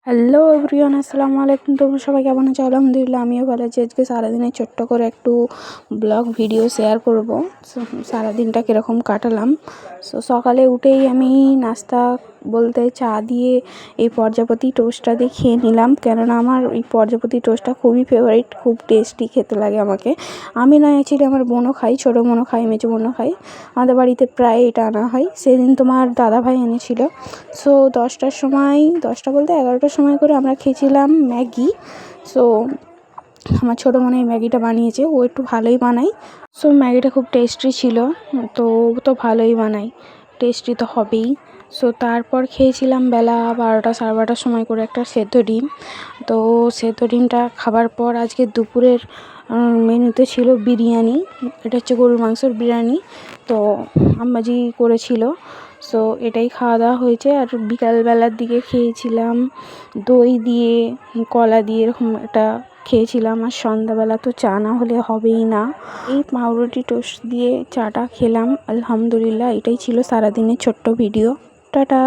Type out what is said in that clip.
Hello everyone, আসসালামু আলাইকুম। তোমরা সবাই কেমন আছো? আলহামদুলিল্লাহ আমিও ভালো আছি। আজকে সারাদিনে ছোট্ট করে একটু ব্লগ ভিডিও শেয়ার করব। সারাদিনটা কীরকম কাটালাম। সকালে উঠেই আমি নাস্তা বলতে চা দিয়ে এই প্রজাপতি টোস্টটা দিয়ে খেয়ে নিলাম, কেননা আমার এই প্রজাপতি টোস্টটা খুবই ফেভারিট, খুব টেস্টি খেতে লাগে আমাকে। আমি না, অ্যাকচুয়ালি আমার বোনও খাই, ছোটো বোনও খাই, মেজো বোনও খাই। আমাদের বাড়িতে প্রায় এটা আনা হয়। সেদিন তোমার দাদাভাই এনেছিল। 10টার সময়, 10টা বলতে 11টার সময় করে আমরা খেয়েছিলাম ম্যাগি। আমার ছোটো বোন এই ম্যাগিটা বানিয়েছে, ও একটু ভালোই বানায়। ম্যাগিটা খুব টেস্টি ছিল। তো ভালোই বানায়, টেস্টি তো হবেই। তারপর খেয়েছিলাম বেলা 12টা সাড়ে 12টার সময় করে একটা সেদ্ধ ডিম। সেদ্ধ ডিমটা খাবার পর আজকে দুপুরের মেনুতে ছিল বিরিয়ানি। এটা হচ্ছে গরুর মাংসের বিরিয়ানি। আম্মাজি করেছিল। এটাই খাওয়া দাওয়া হয়েছে। আর বিকালবেলার দিকে খেয়েছিলাম দই দিয়ে, কলা দিয়ে, এরকম একটা খেয়েছিলাম। আর সন্ধ্যাবেলা তো চা না হলে হবেই না। এই পাউরুটি টোস্ট দিয়ে চাটা খেলাম, আলহামদুলিল্লাহ। এটাই ছিল সারাদিনের ছোট্ট ভিডিও। টাটা।